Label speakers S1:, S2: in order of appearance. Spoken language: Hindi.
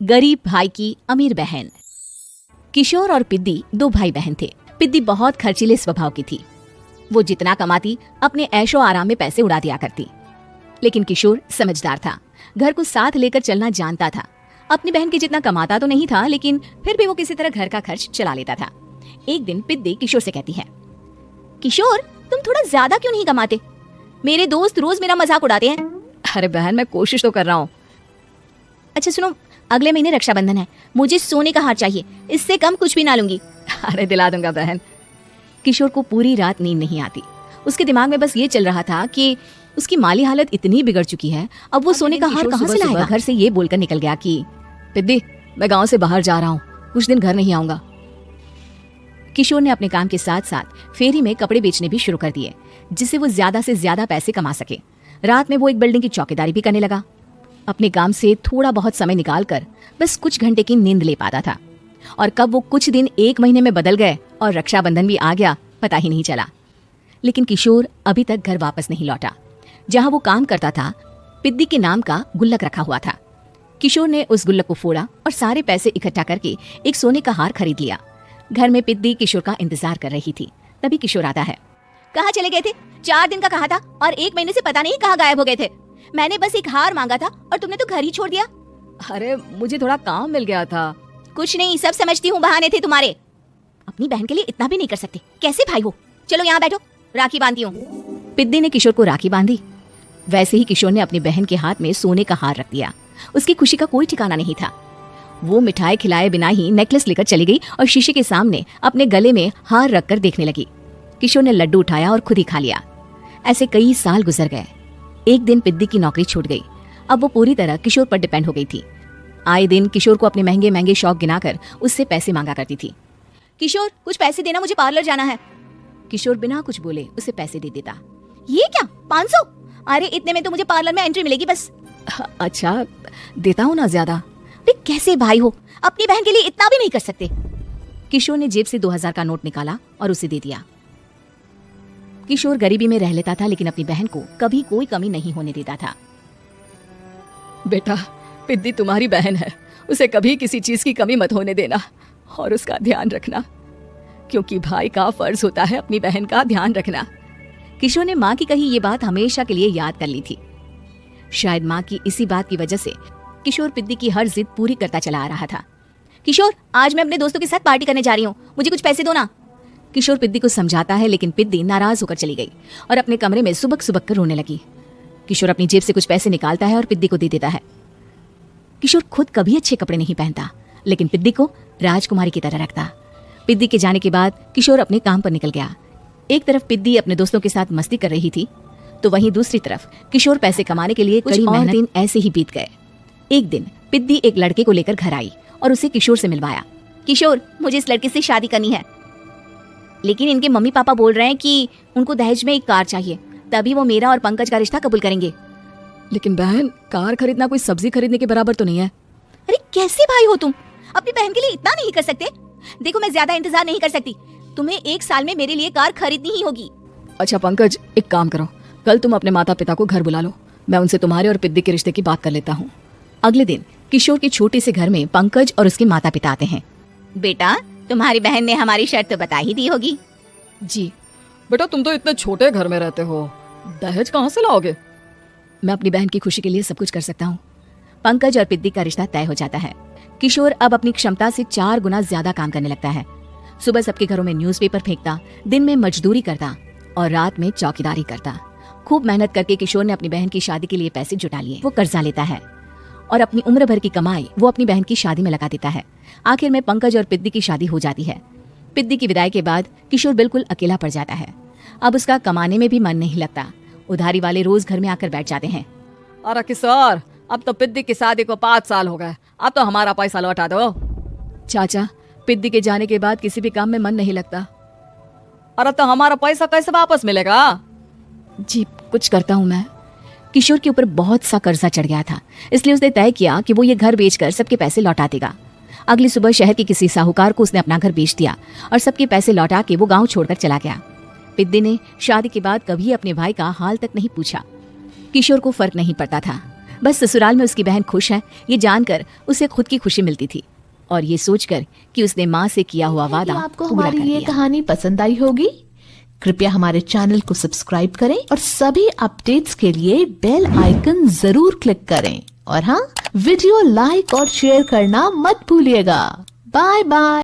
S1: गरीब भाई की अमीर बहन। किशोर और पिद्दी दो भाई बहन थे। पिद्दी बहुत खर्चीले स्वभाव की थी। वो जितना कमाती अपने ऐशो आराम में पैसे उड़ा दिया करती। लेकिन किशोर समझदार था, घर को साथ लेकर चलना जानता था। अपनी बहन के जितना कमाता तो नहीं था, लेकिन फिर भी वो किसी तरह घर का खर्च चला लेता था। एक दिन पिद्दी किशोर से कहती है, किशोर तुम थोड़ा ज्यादा क्यों नहीं कमाते? मेरे दोस्त रोज मेरा मजाक उड़ाते हैं।
S2: अरे बहन, मैं कोशिश तो कर रहा हूँ।
S1: अच्छा सुनो, अगले महीने रक्षाबंधन है, मुझे सोने का हार चाहिए, इससे कम कुछ भी ना लूंगी।
S2: अरे दिला दूंगा बहन।
S1: किशोर को पूरी रात नींद नहीं आती। उसके दिमाग में बस ये चल रहा था कि उसकी माली हालत इतनी बिगड़ चुकी है, अब वो सोने का हार कहाँ से लाएगा। घर से ये बोलकर निकल गया कि
S2: पिद्दी, मैं गांव से बाहर जा रहा हूँ, कुछ दिन घर नहीं आऊंगा।
S1: किशोर ने अपने काम के साथ साथ फेरी में कपड़े बेचने भी शुरू कर दिए, जिससे वो ज्यादा से ज्यादा पैसे कमा सके। रात में वो एक बिल्डिंग की चौकीदारी भी करने लगा। अपने काम से थोड़ा बहुत समय निकालकर बस कुछ घंटे की नींद ले पाता था। और कब वो कुछ दिन एक महीने में बदल गए और रक्षाबंधन भी आ गया, पता ही नहीं चला। लेकिन किशोर अभी तक घर वापस नहीं लौटा। जहां वो काम करता था, पिद्दी के नाम का गुल्लक रखा हुआ था। किशोर ने उस गुल्लक को फोड़ा और सारे पैसे इकट्ठा करके एक सोने का हार खरीद लिया। घर में पिद्दी किशोर का इंतजार कर रही थी। तभी किशोर आता है। कहाँ चले गए थे? 4 दिन का कहा था और 1 महीने से पता नहीं कहाँ गायब हो गए थे। मैंने बस एक हार मांगा था और तुमने तो घर ही छोड़ दिया।
S2: अरे मुझे थोड़ा काम मिल गया था।
S1: कुछ नहीं, सब समझती हूँ, बहाने थे तुम्हारे। अपनी बहन के लिए इतना भी नहीं कर सकते, कैसे भाई हो? चलो यहाँ बैठो, राखी बांधती हूँ। पिद्दी ने किशोर को राखी बांधी। वैसे ही किशोर ने अपनी बहन के हाथ में सोने का हार रख दिया। उसकी खुशी का कोई ठिकाना नहीं था। वो मिठाई खिलाए बिना ही नेकलेस लेकर चली गई और शीशे के सामने अपने गले में हार रखकर देखने लगी। किशोर ने लड्डू उठाया और खुद ही खा लिया। ऐसे कई साल गुजर गए। एक दिन पिद्दी की नौकरी छूट गई। अब वो पूरी तरह किशोर पर डिपेंड हो गई थी। आए दिन किशोर को अपने महंगे महंगे शौक गिनाकर उससे पैसे मांगा करती थी। किशोर कुछ पैसे देना, मुझे पार्लर जाना है। किशोर बिना कुछ बोले उसे पैसे दे देता। ये क्या, 500? अरे इतने में तो मुझे पार्लर में एंट्री मिलेगी बस।
S2: अच्छा देता हूँ ना ज्यादा।
S1: वे कैसे भाई हो, अपनी बहन के लिए इतना भी नहीं कर सकते। किशोर ने जेब से 2000 का नोट निकाला और उसे दे दिया। किशोर गरीबी में रह लेता था, लेकिन अपनी बहन को कभी कोई कमी नहीं होने देता था।
S2: बेटा, पिद्दी तुम्हारी बहन है, उसे कभी किसी चीज की कमी मत होने देना और उसका ध्यान रखना, क्योंकि भाई का फर्ज होता है अपनी बहन का ध्यान रखना।
S1: किशोर ने माँ की कही ये बात हमेशा के लिए याद कर ली थी। शायद माँ की इसी बात की वजह से किशोर पिद्दी की हर जिद पूरी करता चला आ रहा था। किशोर, आज मैं अपने दोस्तों के साथ पार्टी करने जा रही हूँ, मुझे कुछ पैसे दो ना। किशोर पिद्दी को समझाता है, लेकिन पिद्दी नाराज होकर चली गई और अपने कमरे में सुबक सुबक कर रोने लगी। किशोर अपनी जेब से कुछ पैसे निकालता है और पिद्दी को दे देता है। किशोर खुद कभी अच्छे कपड़े नहीं पहनता, लेकिन पिद्दी को राजकुमारी की तरह रखता। पिद्दी के जाने के बाद किशोर अपने काम पर निकल गया। एक तरफ पिद्दी अपने दोस्तों के साथ मस्ती कर रही थी, तो वहीं दूसरी तरफ किशोर पैसे कमाने के लिए कुछ और दिन ऐसे ही बीत गए। एक दिन पिद्दी एक लड़के को लेकर घर आई और उसे किशोर से मिलवाया। किशोर, मुझे इस लड़के से शादी करनी है, लेकिन इनके मम्मी पापा बोल रहे हैं कि उनको दहेज में एक कार चाहिए, तभी वो मेरा और पंकज का रिश्ता कबूल करेंगे।
S2: लेकिन बहन, कार खरीदना कोई सब्जी खरीदने के बराबर तो नहीं है।
S1: अरे कैसे भाई हो तुम, अपनी बहन के लिए इतना नहीं कर सकते? देखो, मैं ज्यादा इंतजार नहीं कर सकती, तुम्हें 1 साल में मेरे लिए कार खरीदनी ही होगी।
S2: अच्छा पंकज, एक काम करो, कल तुम अपने माता पिता को घर बुला लो, मैं उनसे तुम्हारे और पिद्दी के रिश्ते की बात कर लेता हूँ।
S1: अगले दिन किशोर के छोटे से घर में पंकज और उसके माता पिता आते हैं। बेटा, तुम्हारी बहन ने हमारी शर्त तो बता ही दी होगी।
S2: जी बेटा, तुम तो इतने छोटे घर में रहते हो, दहेज कहाँ से लाओगे?
S1: मैं अपनी बहन की खुशी के लिए सब कुछ कर सकता हूँ। पंकज और पिद्दी का रिश्ता तय हो जाता है। किशोर अब अपनी क्षमता से 4 गुना ज्यादा काम करने लगता है। सुबह सबके घरों में न्यूज़पेपर फेंकता, दिन में मजदूरी करता और रात में चौकीदारी करता। खूब मेहनत करके किशोर ने अपनी बहन की शादी के लिए पैसे जुटा लिए। वो कर्जा लेता है और अपनी उम्र भर की कमाई वो अपनी बहन की शादी में लगा देता है। आखिर में पंकज और पिद्दी की शादी हो जाती है। पिद्दी की विदाई के बाद किशोर बिल्कुल अकेला पड़ जाता है। अब उसका कमाने में भी मन नहीं लगता। उधारी वाले रोज घर में आकर बैठ जाते हैं।
S2: अरे किशोर, अब तो पिद्दी की शादी को 5 साल हो गए, अब तो हमारा पैसा लौटा दो।
S1: चाचा, पिद्दी के जाने के बाद किसी भी काम में मन नहीं लगता।
S2: अरे तो हमारा पैसा कैसे वापस मिलेगा?
S1: जी कुछ करता हूँ मैं। किशोर के ऊपर बहुत सा कर्जा चढ़ गया था, इसलिए उसने तय किया कि वो ये घर बेचकर सबके पैसे लौटा देगा। अगली सुबह शहर के किसी साहूकार को उसने अपना घर बेच दिया और सबके पैसे लौटा के वो गांव छोड़कर चला गया। पिद्दी ने शादी के बाद कभी अपने भाई का हाल तक नहीं पूछा। किशोर को फर्क नहीं पड़ता था। बस ससुराल में उसकी बहन खुश है, ये जानकर उसे खुद की खुशी मिलती थी और ये सोचकर कि उसने माँ से किया हुआ वादा
S3: आपको
S1: पूरा
S3: हमारी
S1: कर
S3: ये
S1: लिया।
S3: कहानी पसंद आई होगी। कृपया हमारे चैनल को सब्सक्राइब करें और सभी अपडेट्स के लिए बेल आइकन जरूर क्लिक करें। और हाँ, वीडियो लाइक और शेयर करना मत भूलिएगा। Bye bye.